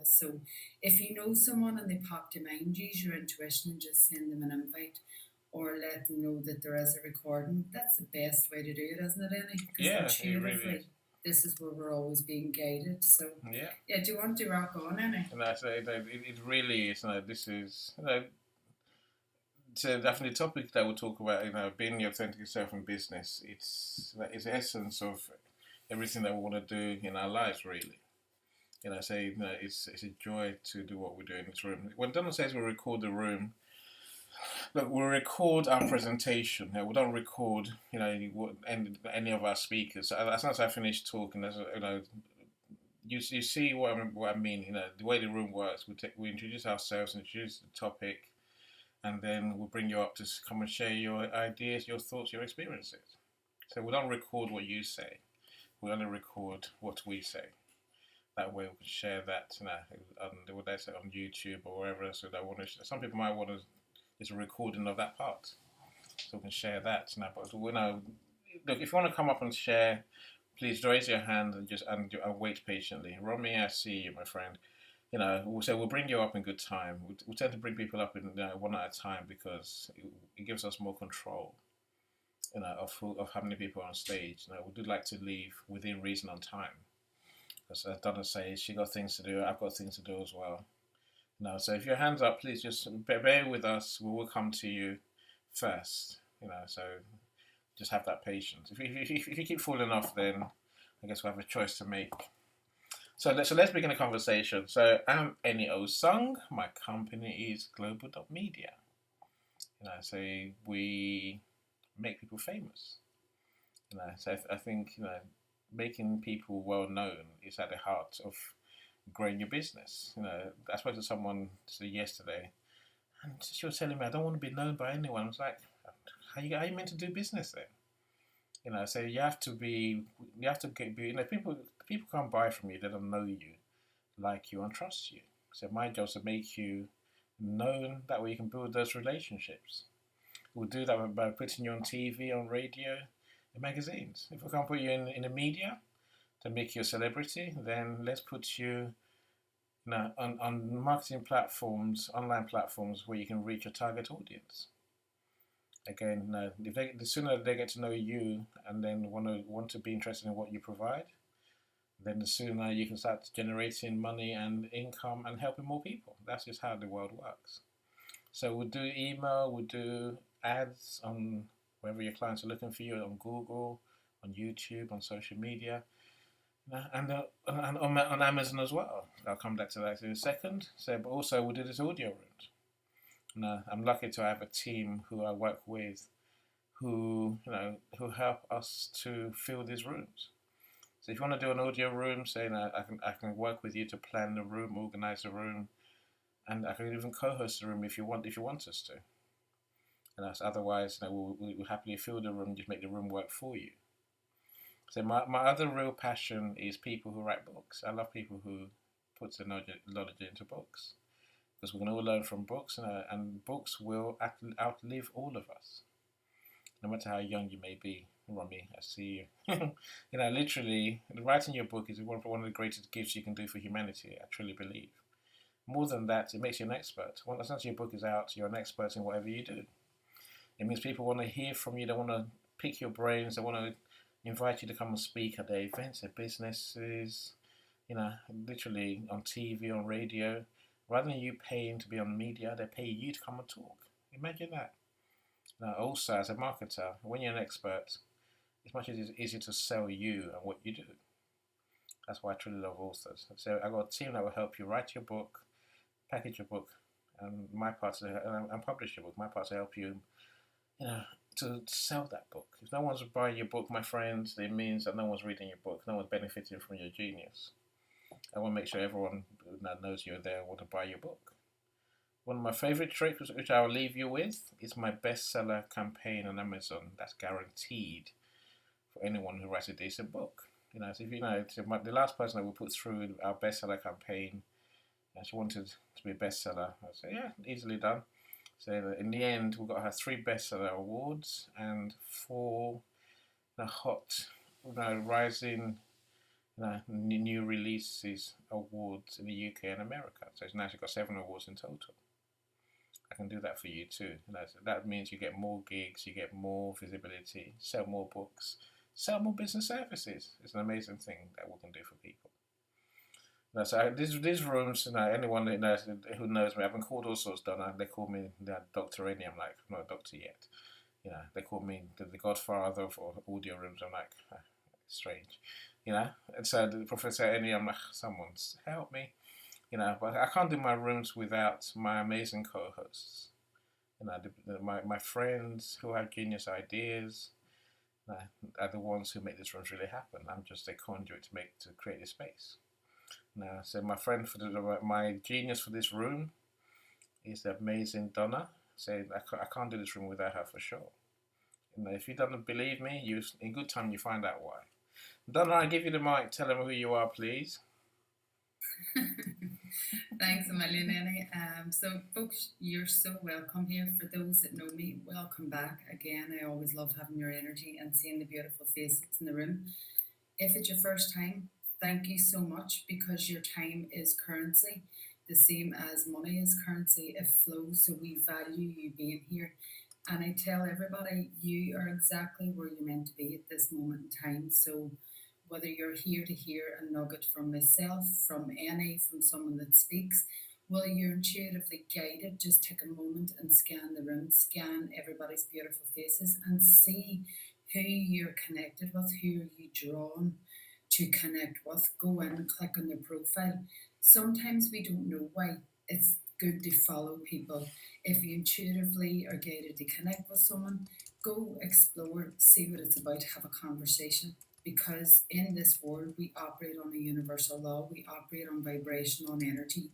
So if you know someone and they pop to mind, use your intuition and just send them an invite or let them know that there is a recording. That's the best way to do it, isn't it, Annie? Because Yeah, it really is. intuitively, this is where we're always being guided. So, Yeah, yeah, do you want to rock on, Annie? and I say it really is. This is so definitely a topic that we'll talk about. Being the authentic self in business. It's the essence of everything that we want to do in our lives, really. It's a joy to do what we do in this room. When Donald says we record the room, look, we record our presentation. We don't record, any of our speakers. So as soon as I finish talking, you see what I mean. The way the room works. We introduce ourselves, introduce the topic, and then we'll bring you up to come and share your ideas, your thoughts, your experiences. So we don't record what you say. We only record what we say. That way we can share that, whether that's on YouTube or wherever. So that want to. Some people might want to. It's a recording of that part, so we can share that. But look, if you want to come up and share, please raise your hand and wait patiently. Romy, I see you, my friend. We'll bring you up in good time. We tend to bring people up in one at a time because it gives us more control. Of how many people are on stage. We do like to leave within reason on time. As Donna says, she got things to do. I've got things to do as well. So if your hands up, please just bear with us. We will come to you first. So just have that patience. If you keep falling off, then I guess we'll have a choice to make. So let's begin a conversation. So I'm Enio Sung. My company is Global.Media. So we make people famous. So I think making people well known is at the heart of growing your business. I spoke to someone yesterday, and she was telling me, I don't want to be known by anyone. I was like, how you meant to do business then? So you have to people can't buy from you. They don't know you, like you, and trust you. So my job is to make you known. That way you can build those relationships. We'll do that by putting you on TV, on radio, in magazines. If we can't put you in the media to make you a celebrity, then let's put you on marketing platforms, online platforms where you can reach your target audience. Again, the sooner they get to know you and then want to be interested in what you provide, then the sooner you can start generating money and income and helping more people. That's just how the world works. So we'll do email, we'll do ads on wherever your clients are looking for you, on Google, on YouTube, on social media, and on Amazon as well. I'll come back to that in a second. So, but also we'll do this audio rooms. I'm lucky to have a team who I work with, who help us to fill these rooms. So if you want to do an audio room, say I can work with you to plan the room, organize the room, and I can even co-host the room if you want us to. And otherwise, we'll happily fill the room, just make the room work for you. So my other real passion is people who write books. I love people who put the knowledge into books, because we can all learn from books, and books will outlive all of us, no matter how young you may be. Romy, I see you. Literally, writing your book is one of the greatest gifts you can do for humanity. I truly believe. More than that, it makes you an expert. Once your book is out, you're an expert in whatever you do. It means people want to hear from you. They want to pick your brains. They want to invite you to come and speak at their events, their businesses, literally on TV, on radio. Rather than you paying to be on media, they pay you to come and talk. Imagine that. Now, also, as a marketer, when you're an expert, it's much easier to sell you and what you do. That's why I truly love authors. So I've got a team that will help you write your book, package your book, and publish your book. My part to help you, to sell that book. If no one's buying your book, my friends, it means that no one's reading your book. No one's benefiting from your genius. I want to make sure everyone knows you're there and want to buy your book. One of my favorite tricks, which I will leave you with, is my bestseller campaign on Amazon. That's guaranteed for anyone who writes a decent book. So if the last person that we put through our bestseller campaign, and she wanted to be a bestseller, I said, yeah, easily done. So in the end, we got her 3 bestseller awards and 4 hot, rising, new releases awards in the UK and America. So it's now actually got 7 awards in total. I can do that for you too. That means you get more gigs, you get more visibility, sell more books, sell more business services. It's an amazing thing that we can do for people. So these rooms, anyone who knows me, I've been called all sorts. Done. They call me Doctor Any. I'm like, I'm not a doctor yet. They call me the Godfather of audio rooms. I'm like, strange. And so the Professor Any, I'm like, someone's help me. But I can't do my rooms without my amazing co-hosts. My friends who have genius ideas are the ones who make these rooms really happen. I'm just a conduit to create this space. Now, so my friend my genius for this room is the amazing Donna. So I can't do this room without her for sure. If you don't believe me, in good time you find out why. Donna, I give you the mic. Tell them who you are, please. Thanks a million, Annie. So, folks, you're so welcome here. For those that know me, welcome back again. I always love having your energy and seeing the beautiful faces in the room. If it's your first time, thank you so much, because your time is currency, the same as money is currency. It flows, so we value you being here. And I tell everybody, you are exactly where you're meant to be at this moment in time. So whether you're here to hear a nugget from myself, from any, from someone that speaks, whether you're intuitively guided, just take a moment and scan the room, scan everybody's beautiful faces and see who you're connected with, who are you drawn to connect with. Go in, click on their profile. Sometimes we don't know why. It's good to follow people. If you intuitively are guided to connect with someone, go explore, see what it's about, have a conversation. Because in this world, we operate on a universal law, we operate on vibration, on energy.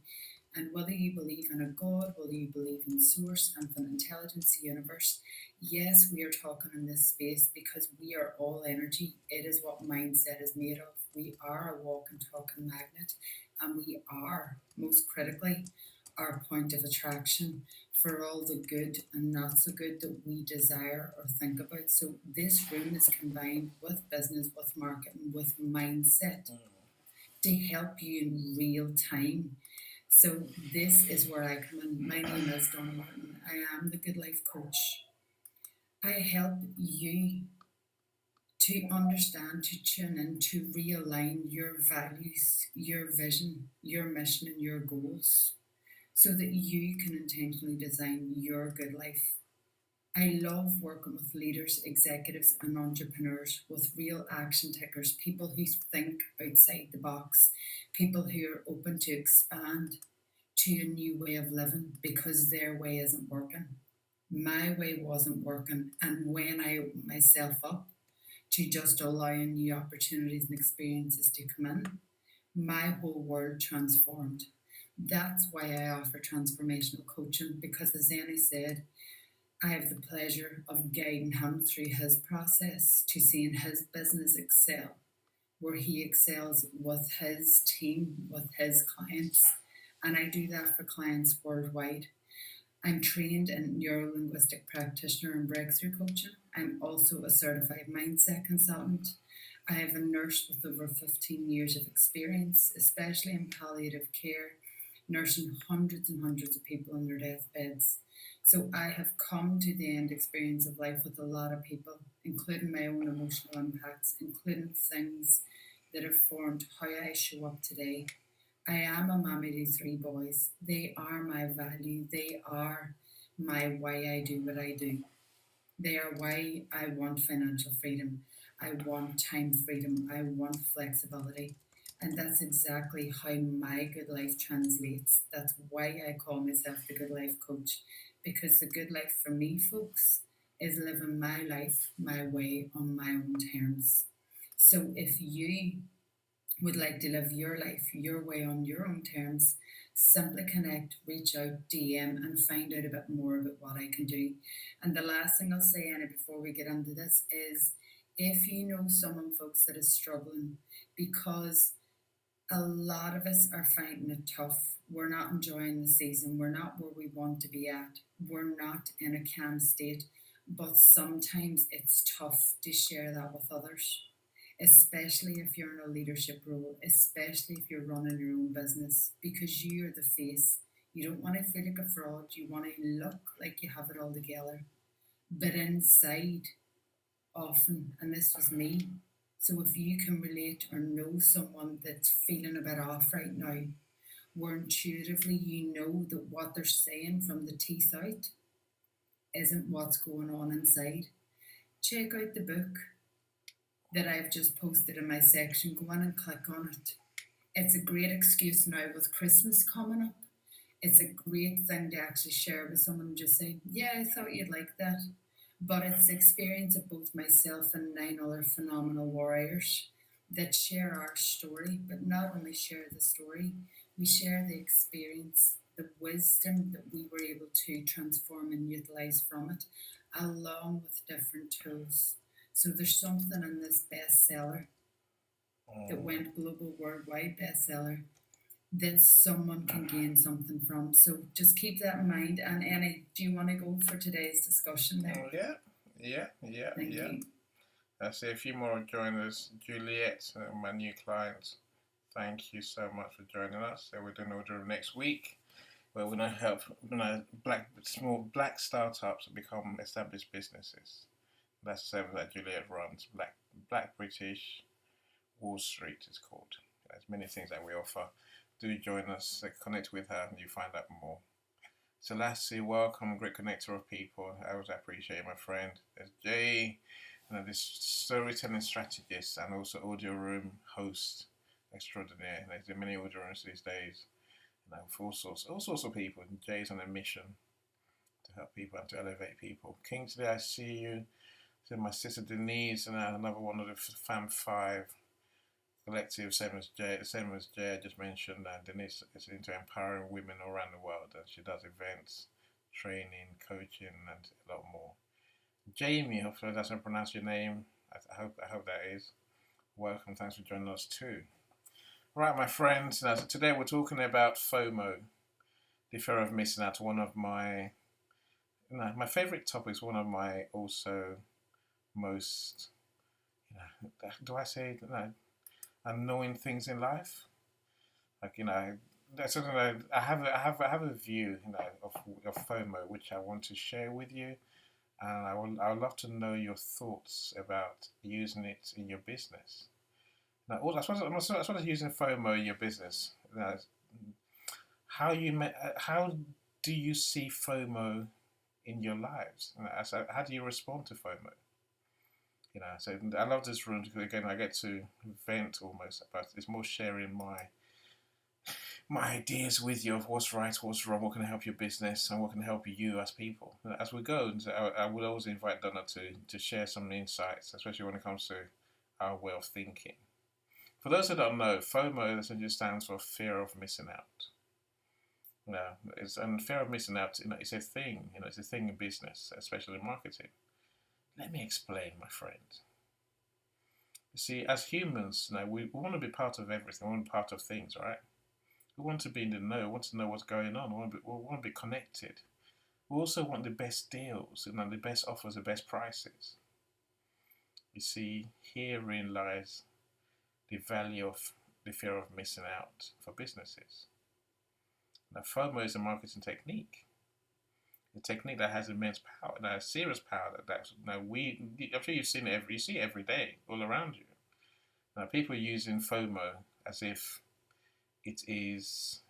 And whether you believe in a God, whether you believe in source, infinite intelligence, the universe, yes, we are talking in this space because we are all energy. It is what mindset is made of. We are a walking, talking magnet, and we are, most critically, our point of attraction for all the good and not so good that we desire or think about. So this room is combined with business, with marketing, with mindset to help you in real time. So this is where I come in. My name is Donna Martin. I am the Good Life Coach. I help you to understand, to tune in, to realign your values, your vision, your mission, and your goals so that you can intentionally design your good life. I love working with leaders, executives, and entrepreneurs, with real action takers, people who think outside the box, people who are open to expand to a new way of living because their way isn't working. My way wasn't working. And when I opened myself up to just allowing new opportunities and experiences to come in, my whole world transformed. That's why I offer transformational coaching, because as Annie said, I have the pleasure of guiding him through his process to seeing his business excel, where he excels with his team, with his clients. And I do that for clients worldwide. I'm trained in neuro linguistic practitioner and breakthrough coaching. I'm also a certified mindset consultant. I have a nurse with over 15 years of experience, especially in palliative care, nursing hundreds and hundreds of people on their deathbeds. So I have come to the end experience of life with a lot of people, including my own emotional impacts, including things that have formed how I show up today. I am a mommy to three boys. They are my value. They are my why I do what I do. They are why I want financial freedom. I want time freedom. I want flexibility. And that's exactly how my good life translates. That's why I call myself the good life coach. Because the good life for me, folks, is living my life my way on my own terms. So if you would like to live your life your way on your own terms, simply connect, reach out, DM, and find out a bit more about what I can do. And the last thing I'll say, Anna, before we get into this, is if you know someone, folks, that is struggling, because a lot of us are finding it tough. We're not enjoying the season. We're not where we want to be at. We're not in a calm state. But sometimes it's tough to share that with others. especially if you're in a leadership role, especially if you're running your own business, because you're the face. You don't want to feel like a fraud. You want to look like you have it all together. But inside, often, and this was me, so if you can relate or know someone that's feeling a bit off right now, where intuitively you know that what they're saying from the teeth out isn't what's going on inside, check out the book that I've just posted in my section. Go on and click on it. It's a great excuse now with Christmas coming up. It's a great thing to actually share with someone and just say, yeah, I thought you'd like that. But it's the experience of both myself and 9 other phenomenal warriors that share our story, but not only share the story, we share the experience, the wisdom that we were able to transform and utilize from it, along with different tools. So there's something in this bestseller that went global, worldwide bestseller that someone can gain something from. So just keep that in mind. And Annie, do you want to go for today's discussion there? Thank you. I see a few more joiners. Juliet, my new client. Thank you so much for joining us. So we're doing order of next week, where we're going to help small black startups become established businesses. That's the service that Juliet runs. Black British Wall Street is called. There's many things that we offer. Do join us, connect with her, and you find out more. So Lassie, welcome, great connector of people. I always appreciate my friend. There's Jay, this storytelling strategist and also audio room host extraordinaire. There's many audio rooms these days. For all sorts of people. Jay's on a mission to help people and to elevate people. Kingsley, I see you. So my sister Denise, and another one of the Fam 5 collective, same as Jay I just mentioned. Denise is into empowering women around the world, and she does events, training, coaching, and a lot more. Jamie, hopefully that's how I pronounce your name. I hope that is. Welcome, thanks for joining us too. Right, my friends. So today we're talking about FOMO, the fear of missing out. One of my favorite topics. One of my also most do I say annoying things in life. That's something that I have a view of FOMO which I want to share with you, and I would love to know your thoughts about using it in your business. Now, as well as using FOMO in your business, how do you see FOMO in your lives? How do you respond to FOMO? So I love this room because again I get to vent almost, but it's more sharing my ideas with you of what's right, what's wrong, what can help your business, and what can help you as people as we go. And so I would always invite Donna to share some insights, especially when it comes to our way of thinking. For those that don't know, FOMO essentially stands for fear of missing out. And fear of missing out. It's a thing. It's a thing in business, especially in marketing. Let me explain, my friend. You see, as humans, we want to be part of everything. We want to be part of things, right? We want to be in the know. We want to know what's going on. We want to be connected. We also want the best deals, the best offers, the best prices. You see, herein lies the value of the fear of missing out for businesses. Now, FOMO is a marketing technique. A technique that has immense power, serious power. I'm sure you've seen it you see it every day, all around you. Now, people are using FOMO as if it is,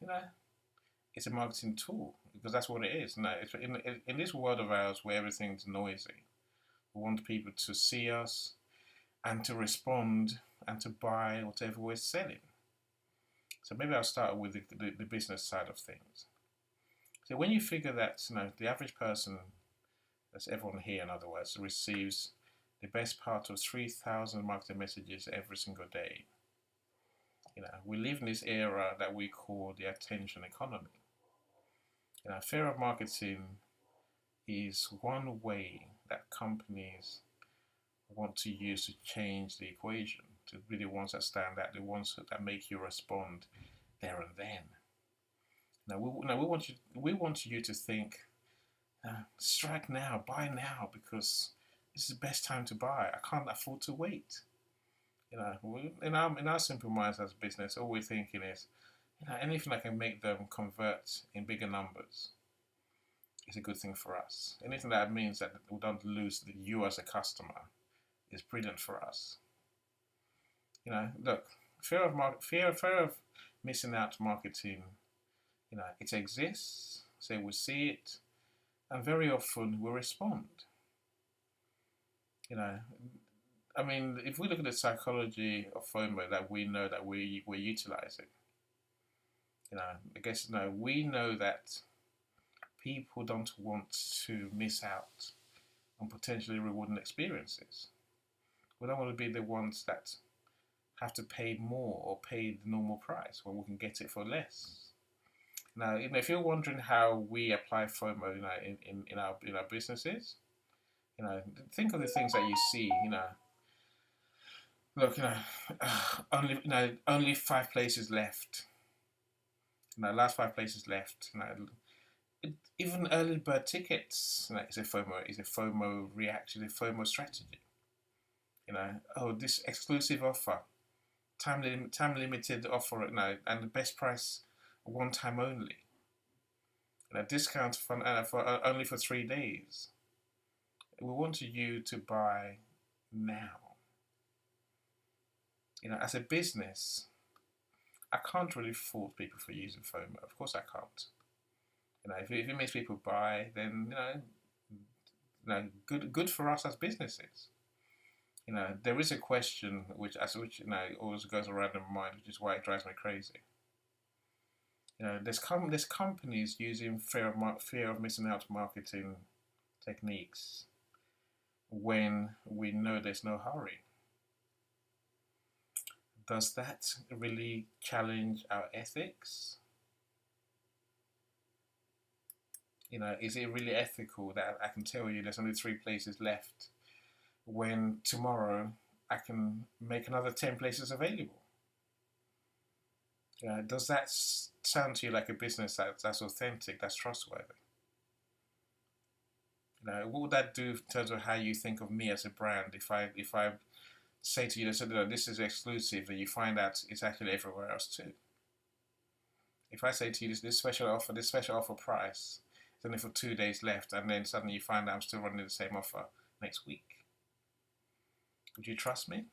it's a marketing tool, because that's what it is. In this world of ours where everything's noisy, we want people to see us and to respond and to buy whatever we're selling. So maybe I'll start with the business side of things. So when you figure that the average person, that's everyone here in other words, receives the best part of 3,000 marketing messages every single day. We live in this era that we call the attention economy. Fear of marketing is one way that companies want to use to change the equation, to be the ones that stand out, the ones that make you respond there and then. We want you to think, strike now, buy now, because this is the best time to buy. I can't afford to wait. In our simple minds as business, all we're thinking is, anything that can make them convert in bigger numbers is a good thing for us. Anything that means that we don't lose you as a customer is brilliant for us. Look, fear of missing out marketing. It exists. So we see it, and very often we respond. You know, if we look at the psychology of FOMO that we know that we're utilizing, I guess we know that people don't want to miss out on potentially rewarding experiences. We don't want to be the ones that have to pay more or pay the normal price when we can get it for less. Now, if you're wondering how we apply FOMO, in our businesses, think of the things that you see. Look, only 5 places left. Last 5 places left. Even early bird tickets is a FOMO reaction, a FOMO strategy. This exclusive offer, time limited offer, and the best price, one time only. Discount for only for 3 days. We want you to buy now. As a business, I can't really fault people for using FOMO. Of course, I can't. If it makes people buy, then good for us as businesses. There is a question which always goes around in my mind, which is why it drives me crazy. There's companies using fear of missing out marketing techniques when we know there's no hurry. Does that really challenge our ethics? Is it really ethical that I can tell you there's only 3 places left when tomorrow I can make another 10 places available? Does that sound to you like a business that's authentic, that's trustworthy? What would that do in terms of how you think of me as a brand if I say to you that this is exclusive and you find out it's actually everywhere else too? If I say to you this special offer price is only for 2 days left, and then suddenly you find out I'm still running the same offer next week, would you trust me?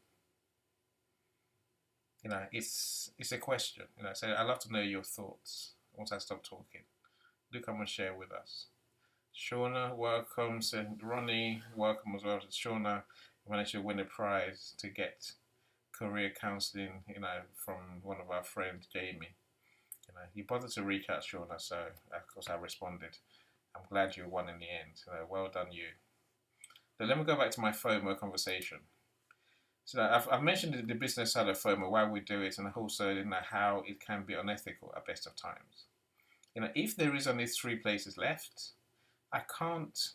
It's a question. So I'd love to know your thoughts once I stop talking. Do come and share with us. Shauna, welcome. So Ronnie, welcome as well. Shauna managed to win a prize to get career counselling, from one of our friends, Jamie. He bothered to reach out, Shauna, so of course I responded. I'm glad you won in the end. Well done, you. But let me go back to my FOMO conversation. So I've mentioned the business side of FOMO, why we do it, and also how it can be unethical at best of times. If there is only 3 places left, I can't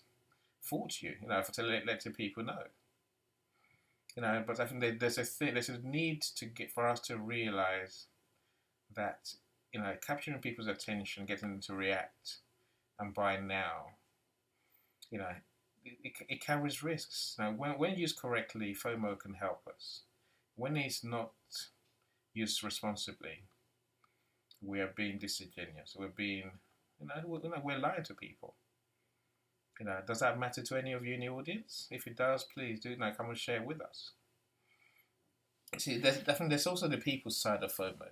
fault you, for letting people know. But I think there's a need for us to realize that, capturing people's attention, getting them to react and buy now, it carries risks. Now, when used correctly, FOMO can help us. When it's not used responsibly, we are being disingenuous. We're being, we're lying to people. Does that matter to any of you in the audience? If it does, please do come and share with us. See, I think there's also the people's side of FOMO.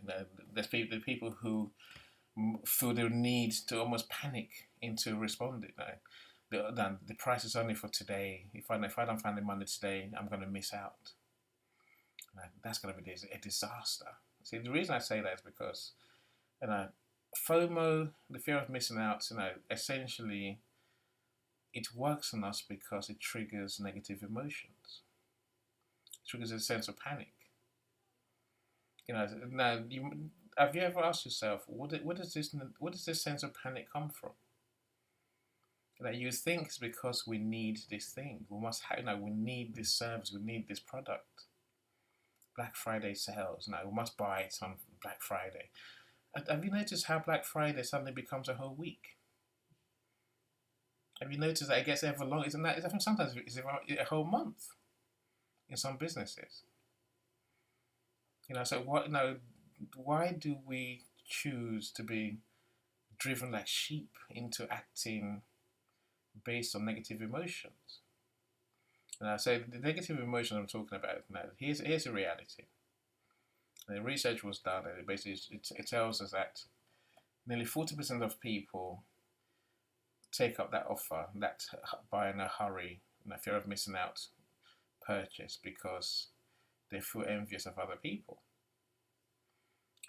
There's the people who feel the need to almost panic into responding. The price is only for today. If I don't find the money today, I'm going to miss out. That's going to be a disaster. See, the reason I say that is because, FOMO, the fear of missing out, essentially, it works on us because it triggers negative emotions. It triggers a sense of panic. Have you ever asked yourself, what does this sense of panic come from? You think it's because we need this thing. We must have, we need this service. We need this product. Black Friday sales. We must buy it on Black Friday. Have you noticed how Black Friday suddenly becomes a whole week? Have you noticed that it gets ever longer? I think sometimes it's a whole month in some businesses. So what? No, why do we choose to be driven like sheep into acting based on negative emotions? So the negative emotions I'm talking about now. Here's a reality. The research was done, and it tells us that nearly 40% of people take up that offer, that buy in a hurry, fear of missing out purchase because they feel envious of other people.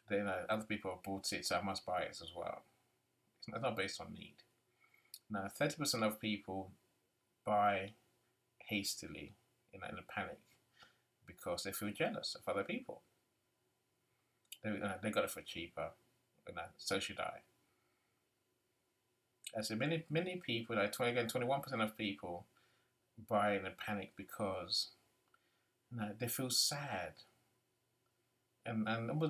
They know other people have bought it, so I must buy it as well. It's not based on need. Now, 30% of people buy hastily, in a panic, because they feel jealous of other people. They got it for cheaper, so should I. And so many people, like 21% of people buy in a panic because they feel sad and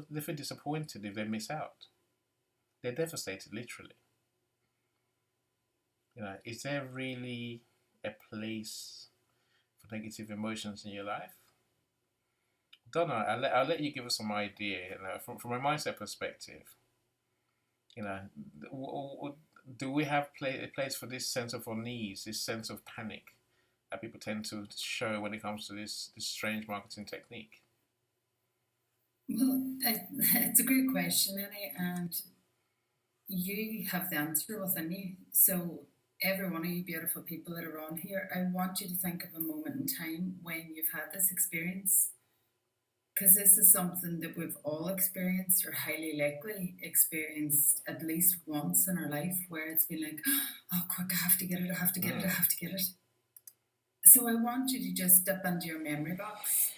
they feel disappointed if they miss out. They're devastated, literally. Is there really a place for negative emotions in your life? Don't know. I'll let you give us some idea. From a mindset perspective, you know, do we have a place for this sense of unease, this sense of panic that people tend to show when it comes to this strange marketing technique? Well, it's a great question, Annie, and you have the answer within you. So, every one of you beautiful people that are on here, I want you to think of a moment in time when you've had this experience, because this is something that we've all experienced or highly likely experienced at least once in our life where it's been like, oh, quick, I have to get it, I have to get it, I have to get it. So, I want you to just dip into your memory box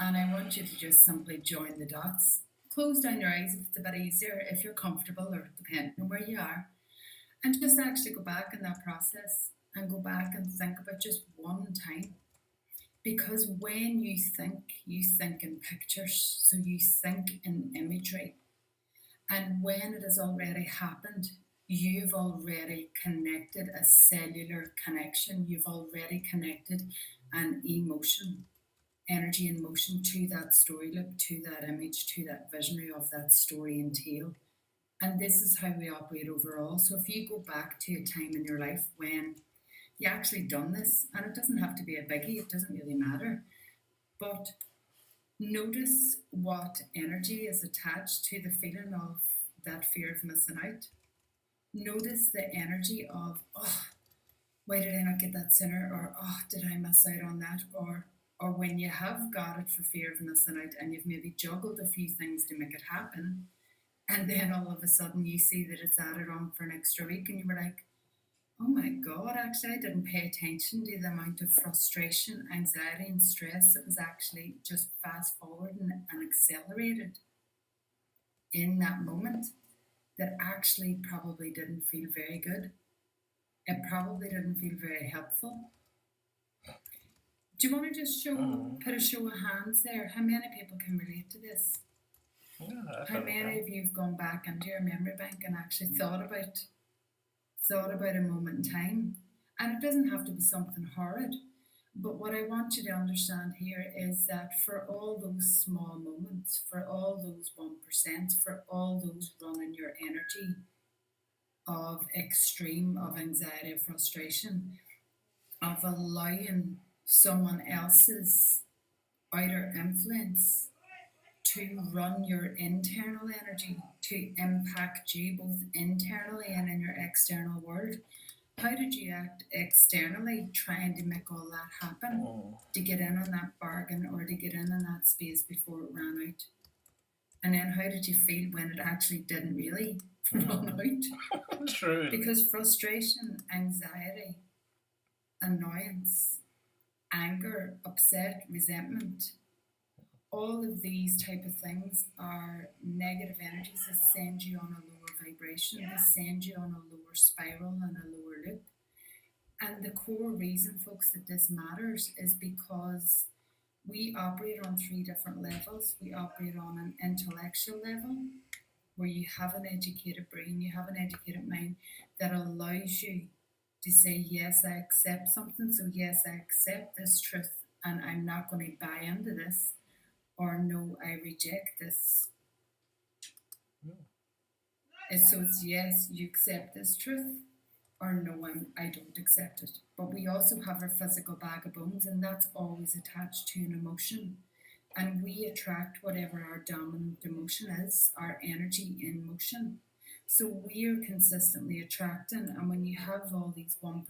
and I want you to just simply join the dots. Close down your eyes if it's a bit easier, if you're comfortable or depending on where you are, and just actually go back in that process and go back and think about just one time. Because when you think in pictures, so you think in imagery. And when it has already happened, you've already connected a cellular connection, you've already connected an emotion, energy and motion to that story loop, to that image, to that visionary of that story and tale. And this is how we operate overall. So if you go back to a time in your life when you actually done this, and it doesn't have to be a biggie, it doesn't really matter, but notice what energy is attached to the feeling of that fear of missing out. Notice the energy of, oh, why did I not get that sooner? Or, oh, did I miss out on that? Or when you have got it for fear of missing out and you've maybe juggled a few things to make it happen, and then all of a sudden you see that it's added on for an extra week, and you were like, oh my God, actually, I didn't pay attention to the amount of frustration, anxiety, and stress that was actually just fast forward and accelerated in that moment that actually probably didn't feel very good. It probably didn't feel very helpful. Do you want to just put a show of hands there? How many people can relate to this? Yeah, How many of you have gone back into your memory bank and actually thought about a moment in time? And it doesn't have to be something horrid. But what I want you to understand here is that for all those small moments, for all those 1%, for all those running your energy of extreme, of anxiety, of frustration, of allowing someone else's outer influence to run your internal energy, to impact you both internally and in your external world. How did you act externally trying to make all that happen? To get in on that bargain or to get in on that space before it ran out? And then how did you feel when it actually didn't really run out? True. Because frustration, anxiety, annoyance, anger, upset, resentment, all of these type of things are negative energies that send you on a lower vibration, that send you on a lower spiral and a lower loop. And the core reason, folks, that this matters is because we operate on three different levels. We operate on an intellectual level, where you have an educated brain, you have an educated mind that allows you to say, yes, I accept something. So, yes, I accept this truth and I'm not going to buy into this. or no, I reject this. Mm. And so it's yes, you accept this truth, or no, I don't accept it. But we also have our physical bag of bones, and that's always attached to an emotion. And we attract whatever our dominant emotion is, our energy in motion. So we are consistently attracting, and when you have all these 1%,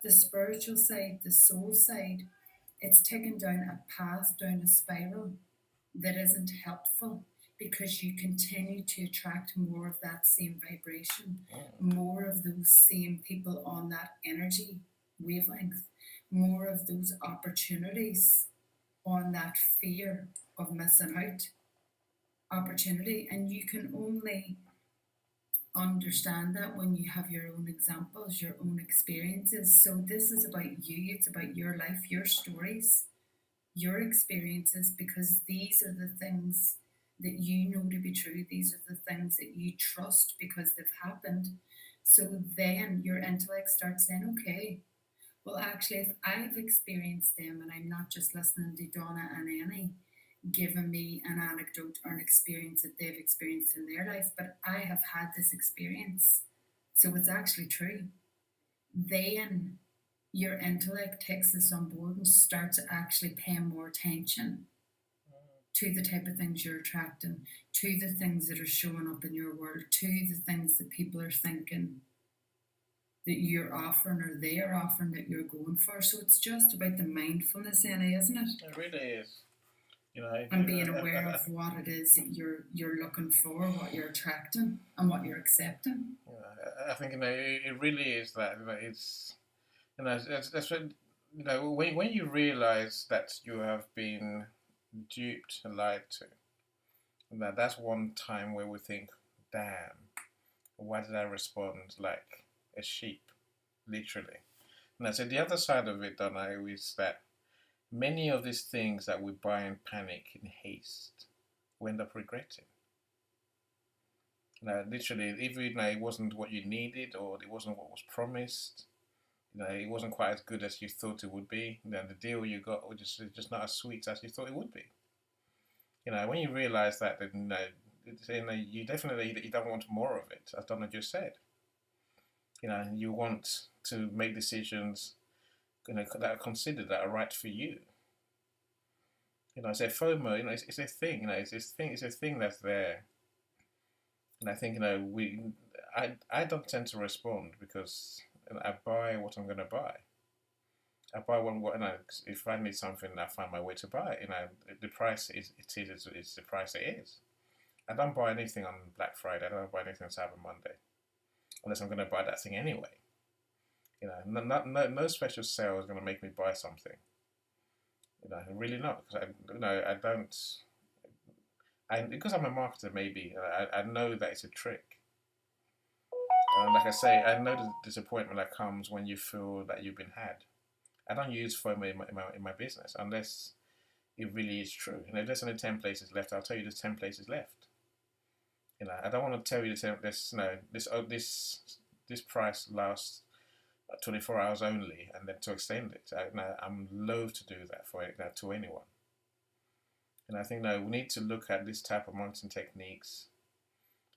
the spiritual side, the soul side, it's taken down a path, down a spiral that isn't helpful because you continue to attract more of that same vibration, more of those same people on that energy wavelength, more of those opportunities on that fear of missing out opportunity. And you can only understand that when you have your own examples, your own experiences. So this is about you, it's about your life, your stories, your experiences, because these are the things that you know to be true. These are the things that you trust because they've happened. So then your intellect starts saying, okay, well, actually, if I've experienced them and I'm not just listening to Donna and Annie giving me an anecdote or an experience that they've experienced in their life, but I have had this experience, so it's actually true, then your intellect takes this on board and starts actually paying more attention to the type of things you're attracting, to the things that are showing up in your world, to the things that people are thinking that you're offering or they're offering that you're going for. So it's just about the mindfulness, Annie, isn't it? It really is. And being aware of what it is that you're looking for, what you're attracting, and what you're accepting. I think it really is that. It's that's what when you realize that you have been duped and lied to. That's one time where we think, damn, why did I respond like a sheep, literally? And I said the other side of it, Donna, is that many of these things that we buy in panic, in haste, we end up regretting. Literally, even it wasn't what you needed or it wasn't what was promised, it wasn't quite as good as you thought it would be. The deal you got was just not as sweet as you thought it would be. When you realize that, you definitely you don't want more of it, as Donna just said. You want to make decisions, that are considered, that are right for you. I say FOMO. It's a thing. It's a thing that's there. And I think I don't tend to respond because I buy what I'm going to buy. I buy what if I need something, I find my way to buy it. The price is it's the price it is. I don't buy anything on Black Friday. I don't buy anything on Cyber Monday, unless I'm going to buy that thing anyway. No special sale is going to make me buy something. Really not, because I don't. Because I'm a marketer, maybe I know that it's a trick. Like I say, I know the disappointment that comes when you feel that you've been had. I don't use FOMO in my business unless it really is true. If there's only 10 places left, I'll tell you there's 10 places left. I don't want to tell you this price lasts 24 hours only, and then to extend it. I'm loath to do that to anyone. And I think we need to look at this type of marketing techniques,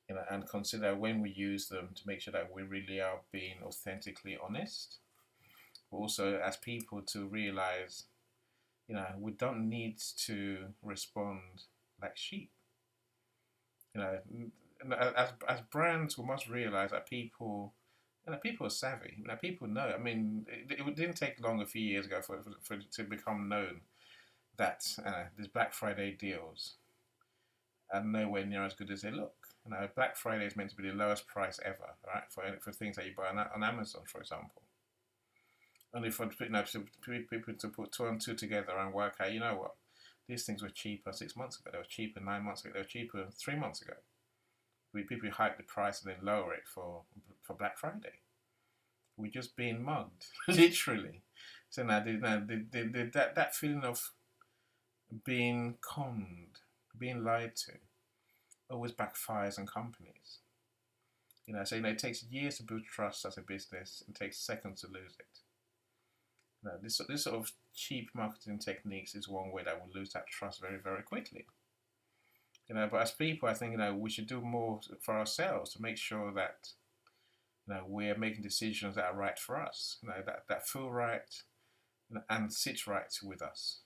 and consider when we use them to make sure that we really are being authentically honest. But also, as people, to realize, we don't need to respond like sheep. As brands, we must realize that people are savvy. People know. I mean, it didn't take long a few years ago for it to become known that these Black Friday deals are nowhere near as good as they look. Black Friday is meant to be the lowest price ever, right? For things that you buy on Amazon, for example. Only for people to put two and two together and work out, what, these things were cheaper 6 months ago. They were cheaper 9 months ago. They were cheaper 3 months ago. People hike the price and then lower it for Black Friday. We're just being mugged, literally. So now, that feeling of being conned, being lied to, always backfires on companies. So it takes years to build trust as a business. It takes seconds to lose it. This sort of cheap marketing techniques is one way that we lose that trust very, very quickly. But as people, I think we should do more for ourselves to make sure that we're making decisions that are right for us. That feel right, and sit right with us.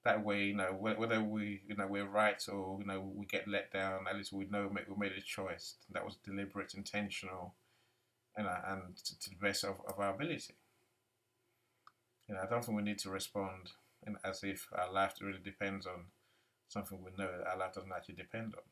That way, whether we're right or we get let down, at least we know we made a choice that was deliberate, intentional, and to the best of our ability. I don't think we need to respond as if our life really depends on something we know that our life doesn't actually depend on.